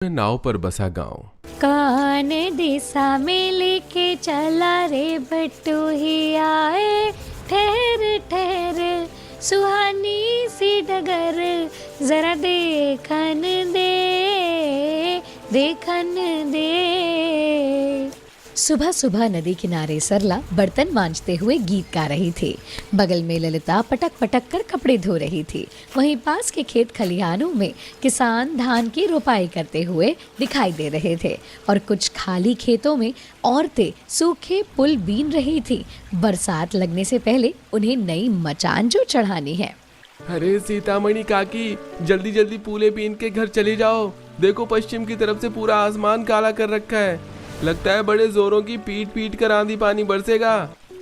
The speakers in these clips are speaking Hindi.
नाव पर बसा गांव। कौन दिशा में लेके चला रे बट्टू ही आए, ठहर ठहर सुहानी सी डगर, जरा देखन दे देखन दे। सुबह सुबह नदी किनारे सरला बर्तन मांजते हुए गीत गा रही थी। बगल में ललिता पटक पटक कर कपड़े धो रही थी। वहीं पास के खेत खलिहानों में किसान धान की रोपाई करते हुए दिखाई दे रहे थे और कुछ खाली खेतों में औरतें सूखे पुल बीन रही थी। बरसात लगने से पहले उन्हें नई मचान जो चढ़ानी है। अरे सीतामणि काकी, जल्दी जल्दी पुले बीन के घर चले जाओ। देखो पश्चिम की तरफ से पूरा आसमान काला कर रखा है। लगता है बड़े जोरों की पीट पीट कर आंधी पानी बरसेगा।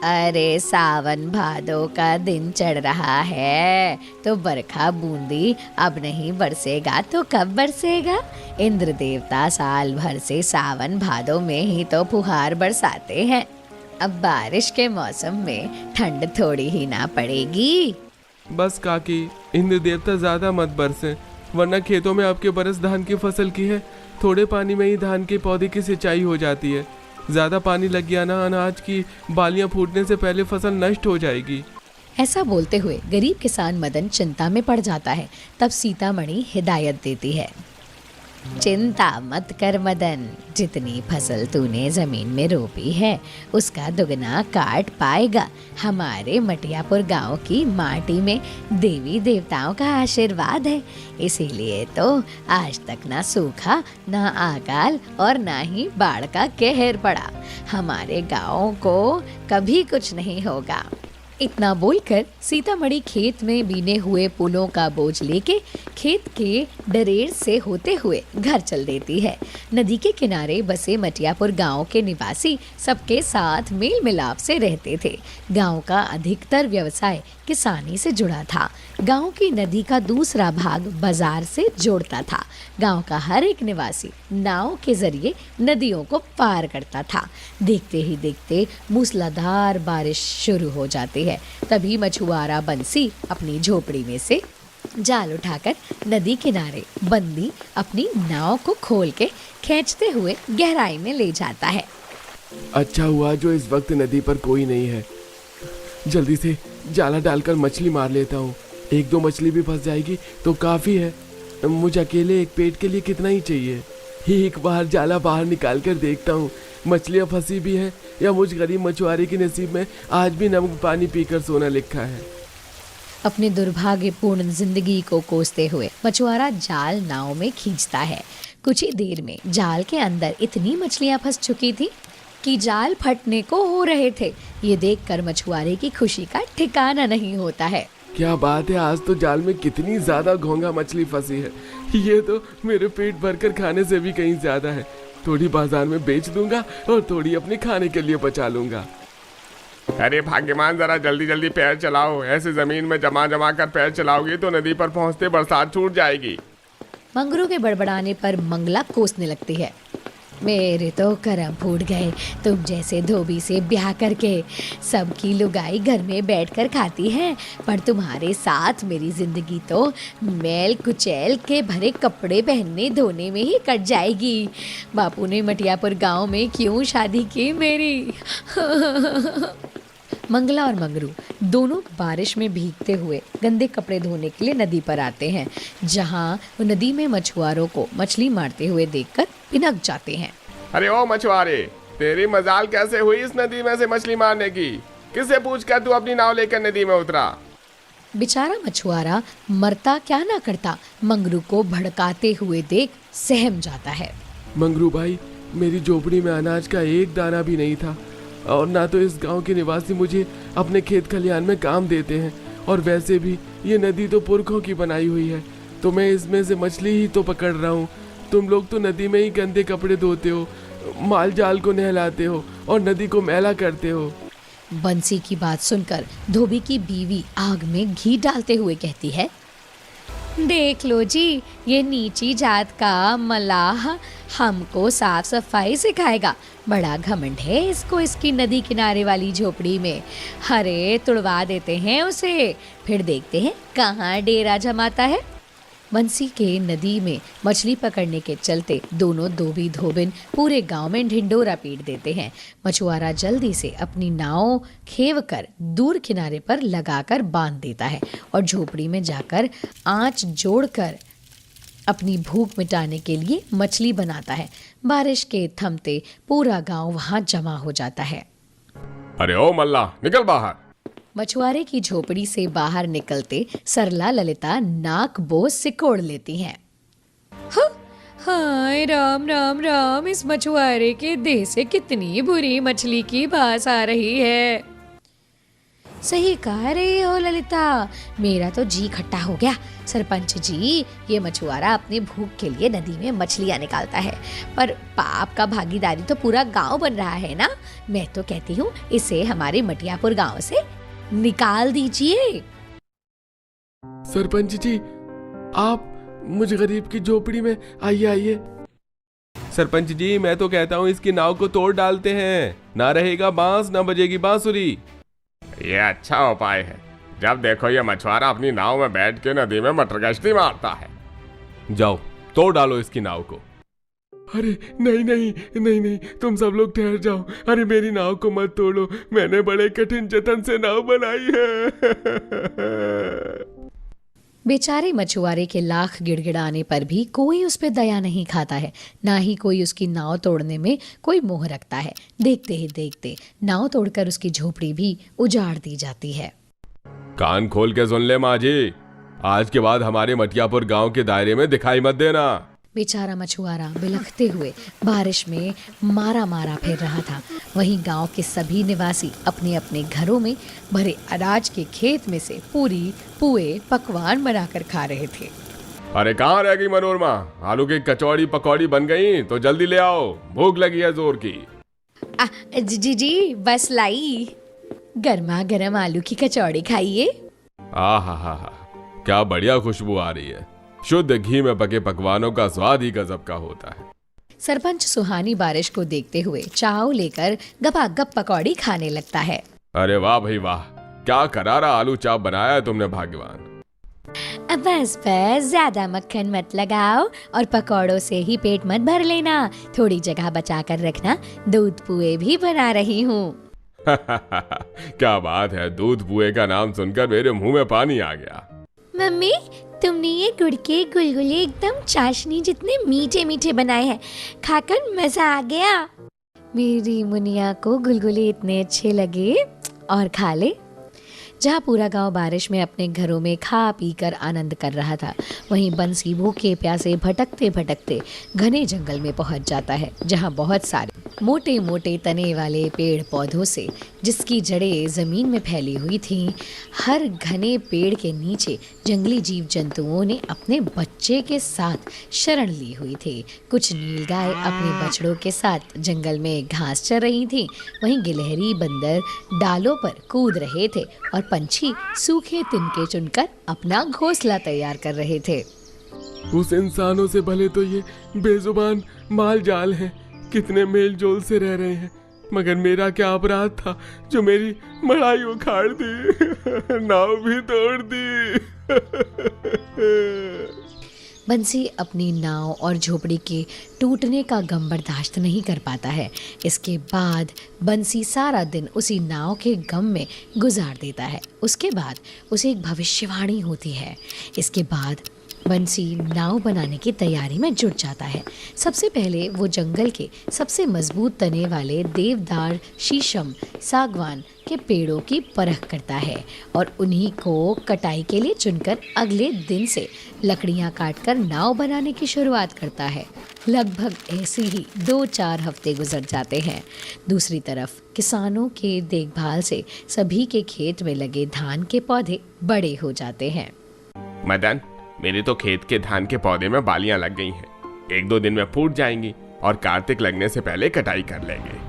अरे सावन भादो का दिन चढ़ रहा है तो बरखा बूंदी अब नहीं बरसेगा तो कब बरसेगा। इंद्र देवता साल भर से सावन भादो में ही तो फुहार बरसाते हैं। अब बारिश के मौसम में ठंड थोड़ी ही ना पड़ेगी। बस काकी, इंद्र देवता ज्यादा मत बरसे, वरना खेतों में आपके बरस धान की फसल की है। थोड़े पानी में ही धान के पौधे की सिंचाई हो जाती है। ज्यादा पानी लग गया ना, अनाज की बालियां फूटने से पहले फसल नष्ट हो जाएगी। ऐसा बोलते हुए गरीब किसान मदन चिंता में पड़ जाता है। तब सीतामणि हिदायत देती है, चिंता मत कर मदन, जितनी फसल तूने जमीन में रोपी है उसका दुगना काट पाएगा। हमारे मटियापुर गांव की माटी में देवी देवताओं का आशीर्वाद है, इसीलिए तो आज तक ना सूखा, ना अकाल और ना ही बाढ़ का कहर पड़ा। हमारे गांव को कभी कुछ नहीं होगा। इतना बोलकर सीतामढ़ी खेत में बीने हुए पुलों का बोझ लेके खेत के डरेर से होते हुए घर चल देती है। नदी के किनारे बसे मटियापुर गांव के निवासी सबके साथ मेल मिलाप से रहते थे। गांव का अधिकतर व्यवसाय किसानी से जुड़ा था। गांव की नदी का दूसरा भाग बाजार से जोड़ता था। गांव का हर एक निवासी नाव के जरिए नदियों को पार करता था। देखते ही देखते मूसलाधार बारिश शुरू हो जाती है। तभी मछुआरा बंसी अपनी झोपड़ी में से जाल उठाकर नदी किनारे बंदी अपनी नाव को खोल के खींचते हुए गहराई में ले जाता है। अच्छा हुआ जो इस वक्त नदी पर कोई नहीं है। जल्दी से जाला डालकर मछली मार लेता हूँ। एक दो मछली भी फंस जाएगी तो काफी है। मुझे अकेले एक पेट के लिए कितना ही चाहिए। एक बार जाला बाहर निकाल कर देखता हूँ, मछलियाँ फंसी भी हैं या मुझ गरीब मछुआरे के नसीब में आज भी नमक पानी पीकर सोना लिखा है। अपने दुर्भाग्यपूर्ण जिंदगी को कोसते हुए मछुआरा जाल नाव में खींचता है। कुछ ही देर में जाल के अंदर इतनी मछलियां फंस चुकी थी कि जाल फटने को हो रहे थे। ये देखकर मछुआरे की खुशी का ठिकाना नहीं होता है। क्या बात है, आज तो जाल में कितनी ज्यादा घोंघा मछली फंसी है। ये तो मेरे पेट भरकर खाने से भी कहीं ज्यादा है। थोड़ी बाजार में बेच दूंगा और थोड़ी अपने खाने के लिए बचा लूंगा। अरे भाग्यवान, जरा जल्दी जल्दी पैर चलाओ। ऐसे जमीन में जमा जमा कर पैर चलाओगे तो नदी पर पहुंचते बरसात छूट जाएगी। मंगरू के बड़बड़ाने पर मंगला कोसने लगती है, मेरे तो करम फूट गए। तुम जैसे धोबी से ब्याह करके सबकी लुगाई घर में बैठकर खाती है, पर तुम्हारे साथ मेरी जिंदगी तो मैल कुचैल के भरे कपड़े पहनने धोने में ही कट जाएगी। बापू ने मटियापुर गांव में क्यों शादी की मेरी। मंगला और मंगरू दोनों बारिश में भीगते हुए गंदे कपड़े धोने के लिए नदी पर आते हैं, जहां वो नदी में मछुआरों को मछली मारते हुए देखकर पिनक जाते हैं। अरे ओ मछुआरे, तेरी मजाल कैसे हुई इस नदी में से मछली मारने की? किससे पूछकर तू अपनी नाव लेकर नदी में उतरा? बेचारा मछुआरा मरता क्या ना करता मंगरू को भड़काते हुए देख सहम जाता है। मंगरू भाई, मेरी झोपड़ी में अनाज का एक दाना भी नहीं था और ना तो इस गांव के निवासी मुझे अपने खेत खलिहान में काम देते हैं, और वैसे भी ये नदी तो पुरखों की बनाई हुई है, तो मैं इसमें से मछली ही तो पकड़ रहा हूँ। तुम लोग तो नदी में ही गंदे कपड़े धोते हो, माल जाल को नहलाते हो और नदी को मैला करते हो। बंसी की बात सुनकर धोबी की बीवी आग में घी डालते हुए कहती है, देख लो जी, ये नीची जात का मलाह हमको साफ सफाई सिखाएगा। बड़ा घमंड है इसको इसकी नदी किनारे वाली झोपड़ी में। अरे तुड़वा देते हैं उसे, फिर देखते हैं कहाँ डेरा जमाता है। बंसी के नदी में मछली पकड़ने के चलते दोनों धोबी धोबिन पूरे गांव में ढिंडोरा पीट देते हैं। मछुआरा जल्दी से अपनी नाव खेव कर दूर किनारे पर लगाकर बांध देता है और झोपड़ी में जाकर आंच जोड़कर अपनी भूख मिटाने के लिए मछली बनाता है। बारिश के थमते पूरा गांव वहां जमा हो जाता है। अरे ओ मल्ला, निकल बाहर। मछुआरे की झोपड़ी से बाहर निकलते सरला ललिता नाक बो सिकोड़ लेती हैं। हाय राम राम राम, इस मछुआरे के देह से कितनी बुरी मछली की भास आ रही है। सही कह रही हो ललिता, मेरा तो जी खट्टा हो गया। सरपंच जी, ये मछुआरा अपनी भूख के लिए नदी में मछलियां निकालता है, पर पाप का भागीदारी तो पूरा गांव बन रहा है ना। मैं तो कहती हूँ इसे हमारे मटियापुर गांव से निकाल दीजिए। सरपंच जी, आप मुझ गरीब की झोपड़ी में आइए आइए। सरपंच जी, मैं तो कहता हूँ इसकी नाव को तोड़ डालते हैं, ना रहेगा बांस ना बजेगी बांसुरी। ये अच्छा उपाय है। जब देखो ये मछुआरा अपनी नाव में बैठ के नदी में मटर गश्ती मारता है। जाओ तोड़ डालो इसकी नाव को। अरे नहीं नहीं नहीं नहीं, तुम सब लोग ठहर जाओ। अरे मेरी नाव को मत तोड़ो, मैंने बड़े कठिन जतन से नाव बनाई है। बेचारे मछुआरे के लाख गिड़गिड़ाने पर भी कोई उस पर दया नहीं खाता है, ना ही कोई उसकी नाव तोड़ने में कोई मोह रखता है। देखते ही देखते नाव तोड़कर उसकी झोपड़ी भी उजाड़ दी जाती है। कान खोल के सुन ले माजी, आज के बाद हमारे मटियापुर गांव के दायरे में दिखाई मत देना। बेचारा मछुआरा बिलखते हुए बारिश में मारा मारा फिर रहा था। वहीं गांव के सभी निवासी अपने अपने घरों में भरे अनाज के खेत में से पूरी पुए पकवान बनाकर खा रहे थे। अरे कहाँ रह गई मनोरमा? आलू की कचौड़ी पकौड़ी बन गई तो जल्दी ले आओ, भूख लगी है जोर की। जी बस लाई। गर्मा गर्म आलू की कचौड़ी खाइए। आहा, क्या बढ़िया खुशबू आ रही है। शुद्ध घी में पके पकवानों का स्वाद ही गजब का होता है। सरपंच सुहानी बारिश को देखते हुए चाव लेकर गपागप पकौड़ी खाने लगता है। अरे वाह भाई वाह, क्या करारा आलू चाप बनाया है तुमने भाग्यवान। बस ज्यादा मक्खन मत लगाओ और पकौड़ों से ही पेट मत भर लेना, थोड़ी जगह बचा कर रखना। दूध पुए भी बना रही हूँ। क्या बात है, दूध पुए का नाम सुनकर मेरे मुंह में पानी आ गया। मम्मी, तुमने ये गुड़ के गुलगुले एकदम चाशनी जितने मीठे मीठे बनाए हैं, खाकर मजा आ गया। मेरी मुनिया को गुलगुले इतने अच्छे लगे और खा ले। जहाँ पूरा गांव बारिश में अपने घरों में खा पी कर आनंद कर रहा था, वहीं बंसी भूखे प्यासे भटकते भटकते घने जंगल में पहुंच जाता है, जहाँ बहुत सारे मोटे मोटे तने वाले पेड़ पौधों से जिसकी जड़ें जमीन में फैली हुई थीं, हर घने पेड़ के नीचे जंगली जीव जंतुओं ने अपने बच्चे के साथ शरण ली हुई थी। कुछ नीलगाय अपने बछड़ों के साथ जंगल में घास चर रही थीं, वहीं गिलहरी बंदर डालों पर कूद रहे थे और पंछी सूखे तिनके चुनकर अपना घोंसला तैयार कर रहे थे। उस इंसानों से भले तो ये बेजुबान माल जाल हैं, कितने मेल जोल से रह रहे हैं, मगर मेरा क्या अपराध था जो मेरी मड़ाई उखाड़ दी, नाव भी तोड़ दी। बंसी अपनी नाव और झोपड़ी के टूटने का गम बर्दाश्त नहीं कर पाता है। इसके बाद बंसी सारा दिन उसी नाव के गम में गुजार देता है। उसके बाद उसे एक भविष्यवाणी होती है। इसके बाद बंसी नाव बनाने की तैयारी में जुट जाता है। सबसे पहले वो जंगल के सबसे मजबूत तने वाले देवदार, शीशम, सागवान के पेड़ों की परख करता है और उन्हीं को कटाई के लिए चुनकर अगले दिन से लकड़ियां काटकर नाव बनाने की शुरुआत करता है। लगभग ऐसे ही 2-4 हफ्ते गुजर जाते हैं। दूसरी तरफ किसानों के देखभाल से सभी के खेत में लगे धान के पौधे बड़े हो जाते हैं। मदन, मेरे तो खेत के धान के पौधे में बालियां लग गई हैं। 1-2 दिन में फूट जाएंगी और कार्तिक लगने से पहले कटाई कर लेंगे।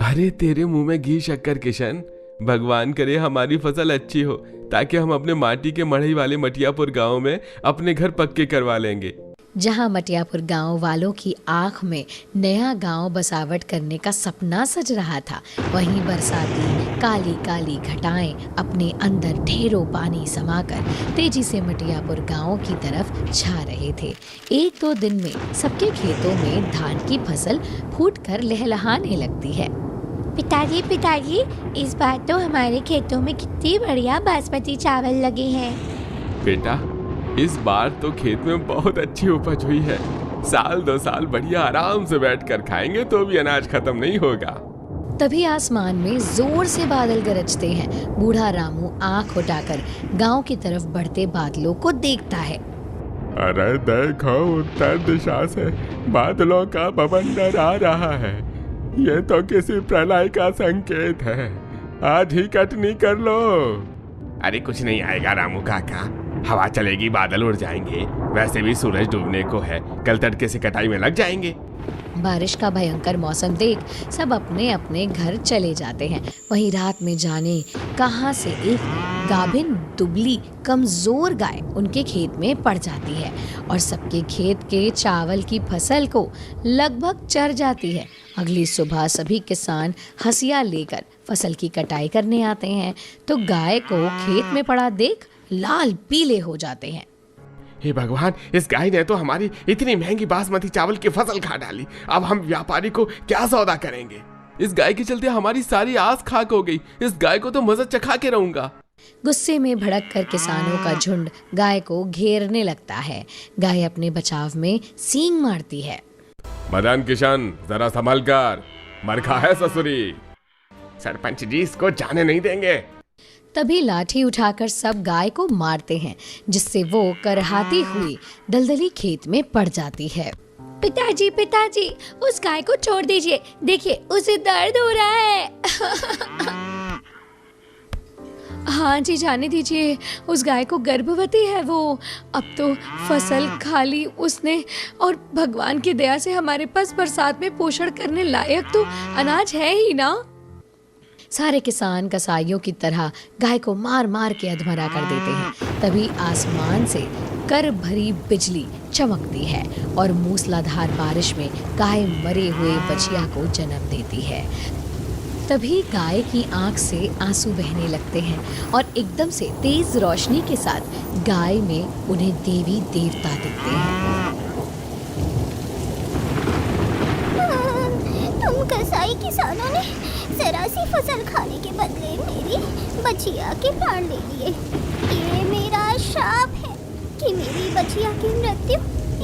अरे तेरे मुंह में घी शक्कर किशन, भगवान करे हमारी फसल अच्छी हो ताकि हम अपने माटी के मढ़ई वाले मटियापुर गांव में अपने घर पक्के करवा लेंगे। जहां मटियापुर गांव वालों की आंख में नया गांव बसावट करने का सपना सज रहा था, वहीं बरसाती काली काली घटाएं अपने अंदर ढेरों पानी समाकर तेजी से मटियापुर गांव की तरफ छा रहे थे। एक दो दिन में सबके खेतों में धान की फसल फूटकर लहलहाने लगती है। पिताजी पिताजी, इस बार तो हमारे खेतों में कितनी बढ़िया बासमती चावल लगे हैं। बेटा, इस बार तो खेत में बहुत अच्छी उपज हुई है। साल 2 साल बढ़िया आराम से बैठकर खाएंगे तो भी अनाज खत्म नहीं होगा। तभी आसमान में जोर से बादल गरजते हैं। बूढ़ा रामू आंख उठाकर गांव की तरफ बढ़ते बादलों को देखता है। अरे देखो, उत्तर दिशा से बादलों का बवंडर आ रहा है। ये तो किसी प्रलय का संकेत है। आज ही कटनी कर लो। अरे कुछ नहीं आएगा रामू काका, हवा चलेगी, बादल उड़ जाएंगे। वैसे भी सूरज डूबने को है, कल तड़के से कटाई में लग जाएंगे। बारिश का भयंकर मौसम देख सब अपने अपने घर चले जाते हैं। वहीं रात में जाने कहां से एक गाभिन दुबली कमजोर गाय उनके खेत में पड़ जाती है और सबके खेत के चावल की फसल को लगभग चर जाती है। अगली सुबह सभी किसान हंसिया लेकर फसल की कटाई करने आते हैं तो गाय को खेत में पड़ा देख लाल पीले हो जाते हैं। हे भगवान, इस गाय ने तो हमारी इतनी महंगी बासमती चावल की फसल खा डाली। अब हम व्यापारी को क्या सौदा करेंगे? इस गाय के चलते हमारी सारी आस खाक हो गई। इस गाय को तो मजा चखा के रहूंगा। गुस्से में भड़क कर किसानों का झुंड गाय को घेरने लगता है। गाय अपने बचाव में सींग मारती है। मदन किशन, जरा संभल कर, मरखा है ससुरी। सरपंच जी, इसको जाने नहीं देंगे। तभी लाठी उठाकर सब गाय को मारते हैं, जिससे वो करहाती हुई दलदली खेत में पड़ जाती है। पिताजी पिताजी, उस गाय को छोड़ दीजिए, देखिए उसे दर्द हो रहा है। हाँ जी, जाने दीजिए, उस गाय को गर्भवती है वो। अब तो फसल खा ली उसने और भगवान की दया से हमारे पास बरसात में पोषण करने लायक तो अनाज है ही ना। सारे किसान कसाईयों की तरह गाय को मार मार के अधमरा कर देते हैं। तभी आसमान से कर भरी बिजली चमकती है और मूसलाधार बारिश में गाय मरे हुए बछिया को जन्म देती है। तभी गाय की आंख से आंसू बहने लगते हैं और एकदम से तेज रोशनी के साथ गाय में उन्हें देवी देवता दिखते हैं। तुम कसाई किसानों ने जरा सी फसल खाने के बदले मेरी बछिया के प्राण ले लिए। ये मेरा श्राप है कि मेरी बछिया की मृत्यु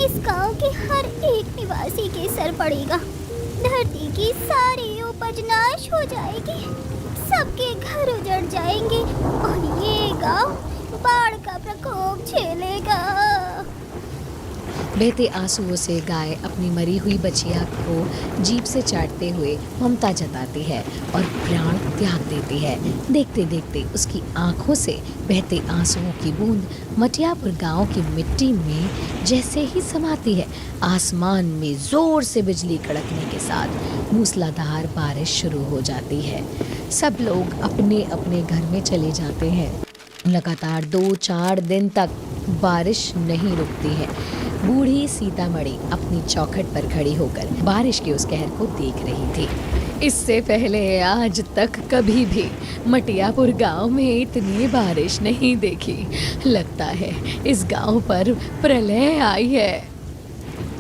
इस गांव के हर एक निवासी के सर पड़ेगा। धरती की सारी उपज नाश हो जाएगी, सबके घर उजड़ जाएंगे और ये गांव बाढ़ का प्रकोप झेलेगा। बहते आंसुओं से गाय अपनी मरी हुई बछिया को जीभ से चाटते हुए ममता जताती है और प्राण त्याग देती है। देखते देखते उसकी आंखों से बहते आंसुओं की बूंद मटियापुर गांव की मिट्टी में जैसे ही समाती है, आसमान में जोर से बिजली कड़कने के साथ मूसलाधार बारिश शुरू हो जाती है। सब लोग अपने अपने घर में चले जाते हैं। लगातार 2-4 दिन तक बारिश नहीं रुकती है। बूढ़ी सीतामढ़ी अपनी चौखट पर खड़ी होकर बारिश के उस कहर को देख रही थी। इससे पहले आज तक कभी भी मटियापुर गांव में इतनी बारिश नहीं देखी। लगता है इस गांव पर प्रलय आई है।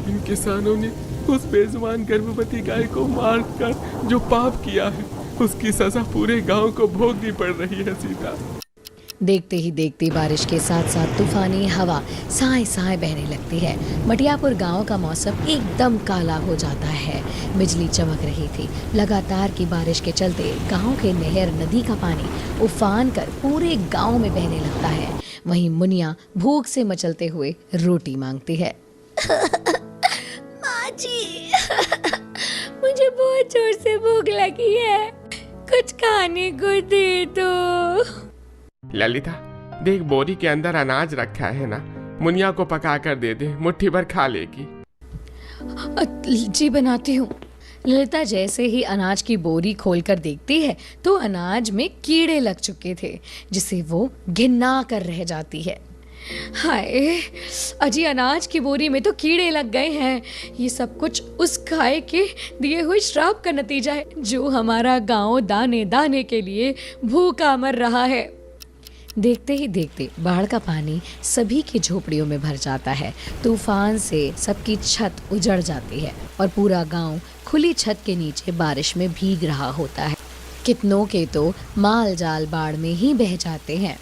इन किसानों ने उस बेजुबान गर्भवती गाय को मारकर जो पाप किया है, उसकी सजा पूरे गांव को भोगनी पड़ रही है। सीता, देखते ही देखते बारिश के साथ साथ तूफानी हवा साए साए बहने लगती है। मटियापुर गांव का मौसम एकदम काला हो जाता है। बिजली चमक रही थी। लगातार की बारिश के चलते गांव के नहर नदी का पानी उफान कर पूरे गांव में बहने लगता है। वहीं मुनिया भूख से मचलते हुए रोटी मांगती है। माँ जी, मुझे बहुत जोर से भूख लगी है, कुछ खाने को दे दो। ललिता, देख बोरी के अंदर अनाज रखा है ना, मुनिया को पका कर दे दे, मुट्ठी भर खा लेगी। जी बनाती हूँ। ललिता जैसे ही अनाज की बोरी खोलकर देखती है तो अनाज में कीड़े लग चुके थे, जिसे वो घिन्ना कर रह जाती है। हाय, अजी अनाज की बोरी में तो कीड़े लग गए हैं। ये सब कुछ उस गाय के दिए हुए श्राप का नतीजा है जो हमारा गांव दाने दाने के लिए भूखा मर रहा है। देखते ही देखते बाढ़ का पानी सभी की झोपड़ियों में भर जाता है। तूफान से सबकी छत उजड़ जाती है और पूरा गांव खुली छत के नीचे बारिश में भीग रहा होता है। कितनों के तो माल जाल बाढ़ में ही बह जाते हैं।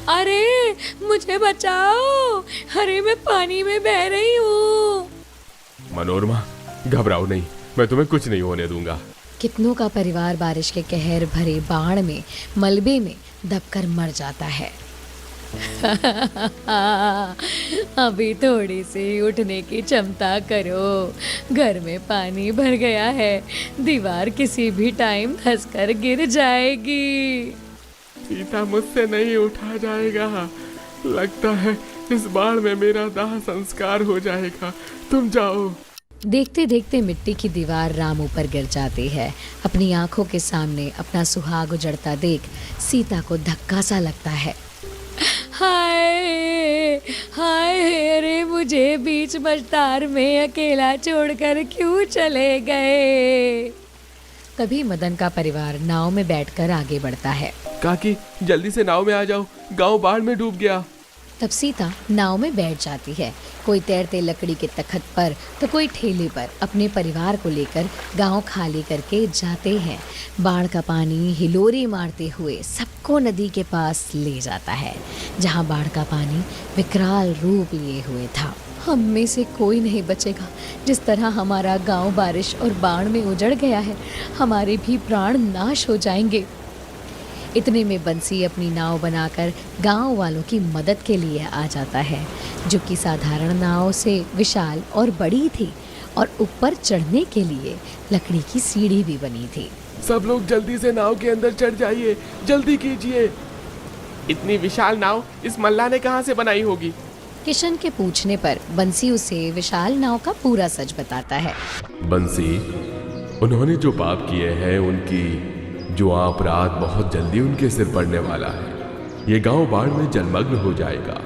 अरे मुझे बचाओ, अरे मैं पानी में बह रही हूँ। मनोरमा, घबराओ नहीं, मैं तुम्हें कुछ नहीं होने दूंगा। कितनों का परिवार बारिश के कहर भरे बाढ़ में मलबे में दबकर मर जाता है। अभी थोड़ी सी उठने की क्षमता करो, घर में पानी भर गया है, दीवार किसी भी टाइम धंसकर गिर जाएगी। सीता, मुझसे नहीं उठा जाएगा। लगता है इस बाढ़ में मेरा दाह संस्कार हो जाएगा। तुम जाओ। देखते देखते मिट्टी की दीवार रामू पर गिर जाती है। अपनी आंखों के सामने अपना सुहाग उजड़ता देख सीता को धक्का सा लगता है। हाय हाय, अरे मुझे बीच मझधार में अकेला छोड़कर क्यों चले गए। तभी मदन का परिवार नाव में बैठकर आगे बढ़ता है। काकी, जल्दी से नाव में आ जाओ, गांव बाढ़ में डूब गया। तब सीता नाव में बैठ जाती है। कोई तैरते लकड़ी के तख्त पर तो कोई ठेले पर अपने परिवार को लेकर गांव खाली करके जाते हैं। बाढ़ का पानी हिलोरी मारते हुए सबको नदी के पास ले जाता है, जहां बाढ़ का पानी विकराल रूप लिए हुए था। हम में से कोई नहीं बचेगा। जिस तरह हमारा गांव बारिश और बाढ़ में उजड़ गया है, हमारे भी प्राण नाश हो जाएंगे। इतने में बंसी अपनी नाव बनाकर गांव वालों की मदद के लिए आ जाता है, जो कि साधारण नाव से विशाल और बड़ी थी और ऊपर चढ़ने के लिए लकड़ी की सीढ़ी भी बनी थी। सब लोग जल्दी से नाव के अंदर चढ़ जाइए, जल्दी कीजिए। इतनी विशाल नाव इस मल्लाह ने कहाँ से बनाई होगी? किशन के पूछने पर बंसी उसे विशाल नाव का पूरा सच बताता है। बंसी, उन्होंने जो पाप किए हैं उनकी जो अपराध बहुत जल्दी उनके सिर पड़ने वाला है। ये गांव बाढ़ में जलमग्न हो जाएगा,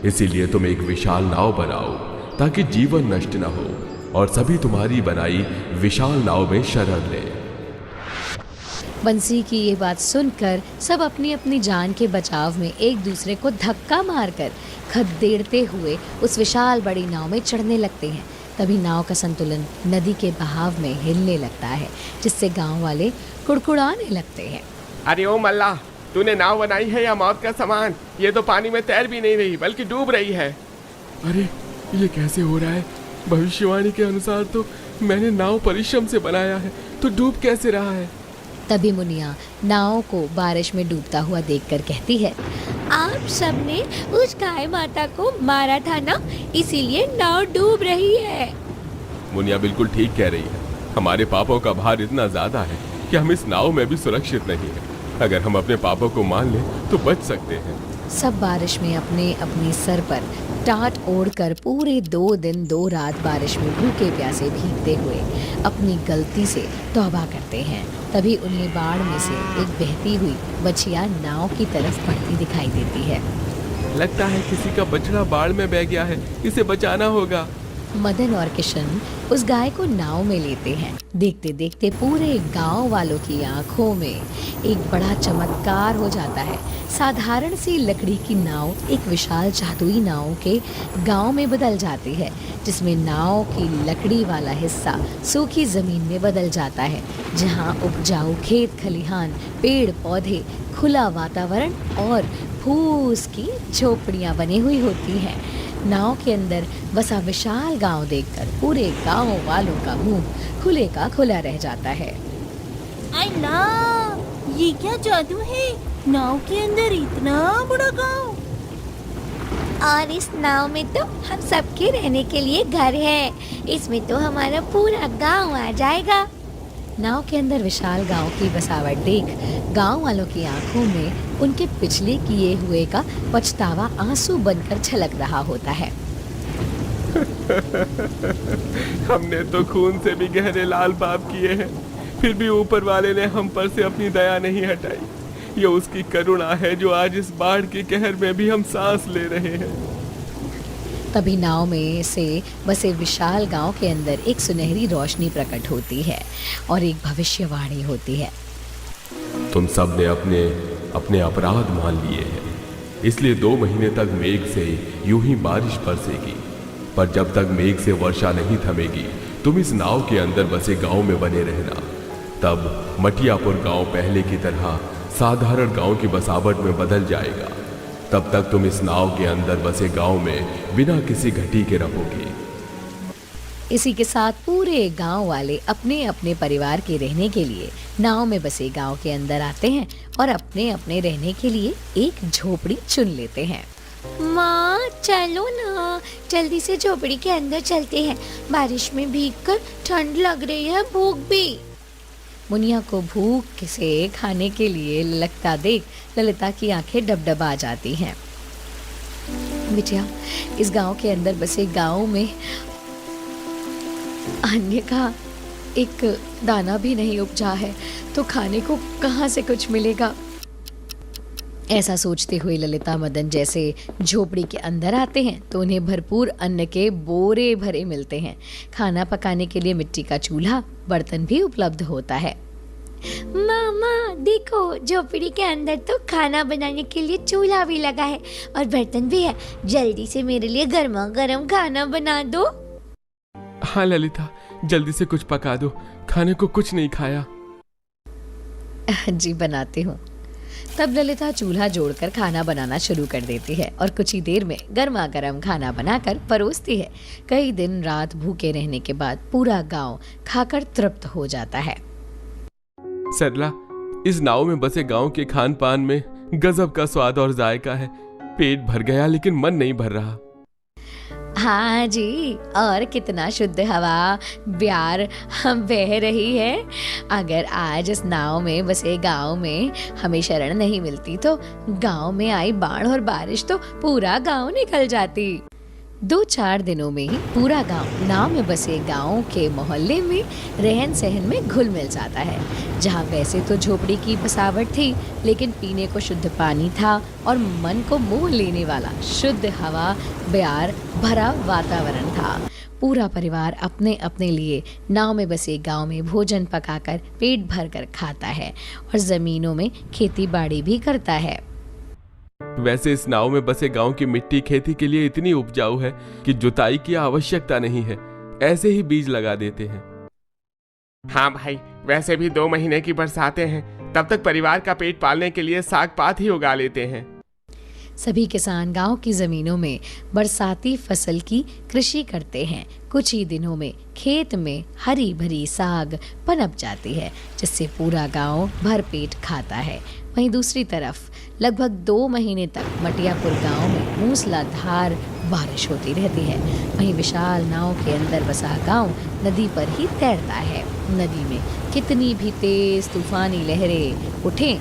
इसीलिए तुम एक विशाल नाव बनाओ ताकि जीवन नष्ट न हो और सभी तुम्हारी बनाई विशाल नाव में शरण ले। बंसी की ये बात सुनकर सब अपनी अपनी जान के बचाव में एक दूसरे को धक्का मारकर खदेड़ते हुए उस विशाल बड़ी नाव में चढ़ने लगते हैं। तभी नाव का संतुलन नदी के बहाव में हिलने लगता है, जिससे गांव वाले कुड़कुड़ाने लगते हैं। अरे ओ मल्लाह, तूने नाव बनाई है या मौत का सामान? ये तो पानी में तैर भी नहीं रही बल्कि डूब रही है। अरे ये कैसे हो रहा है? भविष्यवाणी के अनुसार तो मैंने नाव परिश्रम से बनाया है, तो डूब कैसे रहा है? तभी मुनिया नाव को बारिश में डूबता हुआ देखकर कहती है, आप सबने उस गाय माता को मारा था ना, इसीलिए नाव डूब रही है। मुनिया बिल्कुल ठीक कह रही है। हमारे पापों का भार इतना ज्यादा है कि हम इस नाव में भी सुरक्षित नहीं है। अगर हम अपने पापों को मान लें तो बच सकते हैं। सब बारिश में अपने अपने सर पर टाट ओढ़कर पूरे 2 दिन 2 रात बारिश में भूखे प्यासे भीगते हुए अपनी गलती से तौबा करते हैं। तभी उन्हें बाढ़ में से एक बहती हुई बछिया नाव की तरफ बढ़ती दिखाई देती है। लगता है किसी का बछड़ा बाढ़ में बह गया है, इसे बचाना होगा। मदन और किशन उस गाय को नाव में लेते हैं। देखते देखते पूरे गांव वालों की आंखों में एक बड़ा चमत्कार हो जाता है। साधारण सी लकड़ी की नाव एक विशाल जादुई नाव के गांव में बदल जाती है, जिसमें नाव की लकड़ी वाला हिस्सा सूखी जमीन में बदल जाता है, जहां उपजाऊ खेत खलिहान, पेड़ पौधे, खुला वातावरण और फूस की झोपड़ियां बनी हुई होती हैं। नाव के अंदर बसा विशाल गांव देखकर पूरे गांव वालों का मुंह खुले का खुला रह जाता है। अल्लाह, ये क्या जादू है? नाव के अंदर इतना बड़ा गांव, और इस नाव में तो हम सबके रहने के लिए घर है। इसमें तो हमारा पूरा गांव आ जाएगा। नाव के अंदर विशाल गांव की बसावट देख गांव वालों की आंखों में उनके पिछले किए हुए का पछतावा आंसू बनकर छलक रहा होता है। हमने तो खून से भी गहरे लाल पाप किए हैं, फिर भी ऊपर वाले ने हम पर से अपनी दया नहीं हटाई। ये उसकी करुणा है जो आज इस बाढ़ के कहर में भी हम सांस ले रहे हैं। तभी नाव में से बसे विशाल गांव के अंदर एक सुनहरी रोशनी प्रकट होती है और एक भविष्यवाणी होती है। तुम सब ने अपने अपने अपराध मान लिए हैं, इसलिए 2 महीने तक मेघ से यूं ही बारिश बरसेगी। पर जब तक मेघ से वर्षा नहीं थमेगी, तुम इस नाव के अंदर बसे गांव में बने रहना। तब मटियापुर गांव पहले की तरह साधारण गांव की बसावट में बदल जाएगा। तब तक तुम इस नाव के अंदर बसे गांव में बिना किसी घटी के रहोगी। इसी के साथ पूरे गांव वाले अपने अपने परिवार के रहने के लिए नाव में बसे गांव के अंदर आते हैं और अपने अपने रहने के लिए एक झोपड़ी चुन लेते हैं। माँ चलो ना, जल्दी से झोपड़ी के अंदर चलते हैं। बारिश में भीगकर ठंड लग रही है, भूख भी। मुनिया को भूख से खाने के लिए लगता देख ललिता की आंखें डबडबा जाती हैं। बिटिया, इस गांव के अंदर बसे गांव में अन्य का एक दाना भी नहीं उपजा है, तो खाने को कहाँ से कुछ मिलेगा। ऐसा सोचते हुए ललिता मदन जैसे झोपड़ी के अंदर आते हैं तो उन्हें भरपूर अन्न के बोरे भरे मिलते हैं। खाना पकाने के लिए मिट्टी का चूल्हा, बर्तन भी उपलब्ध होता है। मामा देखो, झोपड़ी के अंदर तो खाना बनाने के लिए चूल्हा भी लगा है और बर्तन भी है। जल्दी से मेरे लिए गर्मा गर्म खाना बना दो। हाँ ललिता, जल्दी से कुछ पका दो, खाने को कुछ नहीं खाया। जी बनाती हूँ। तब ललिता चूल्हा जोड़कर खाना बनाना शुरू कर देती है और कुछ ही देर में गर्मा गर्म खाना बनाकर परोसती है। कई दिन रात भूखे रहने के बाद पूरा गांव खाकर तृप्त हो जाता है। सरला, इस नाव में बसे गांव के खान पान में गजब का स्वाद और जायका है। पेट भर गया लेकिन मन नहीं भर रहा। हाँ जी, और कितना शुद्ध हवा ब्यार हम बह रही है। अगर आज इस नाव में बसे गांव में हमें शरण नहीं मिलती तो गांव में आई बाढ़ और बारिश तो पूरा गांव निकल जाती। 2-4 दिनों में ही पूरा गांव नाव में बसे गांव के मोहल्ले में रहन सहन में घुल मिल जाता है। जहां वैसे तो झोपड़ी की बसावट थी, लेकिन पीने को शुद्ध पानी था और मन को मोह लेने वाला शुद्ध हवा ब्यार भरा वातावरण था। पूरा परिवार अपने अपने लिए नाव में बसे गांव में भोजन पकाकर पेट भर कर खाता है और जमीनों में खेती बाड़ी भी करता है। वैसे इस नाव में बसे गांव की मिट्टी खेती के लिए इतनी उपजाऊ है कि जुताई की आवश्यकता नहीं है, ऐसे ही बीज लगा देते हैं। हाँ भाई, वैसे भी 2 महीने की बरसातें हैं, तब तक परिवार का पेट पालने के लिए साग पात ही उगा लेते हैं। सभी किसान गांव की जमीनों में बरसाती फसल की कृषि करते हैं। कुछ ही दिनों में खेत में हरी भरी साग पनप जाती है, जिससे पूरा गांव भरपेट खाता है। वहीं दूसरी तरफ लगभग 2 महीने तक मटियापुर गांव में मूसलाधार बारिश होती रहती है। वहीं विशाल नाव के अंदर बसा गांव नदी पर ही तैरता है। नदी में कितनी भी तेज तूफानी लहरें उठें,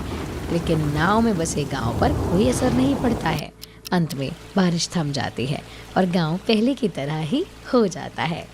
लेकिन नाव में बसे गांव पर कोई असर नहीं पड़ता है। अंत में बारिश थम जाती है और गांव पहले की तरह ही हो जाता है।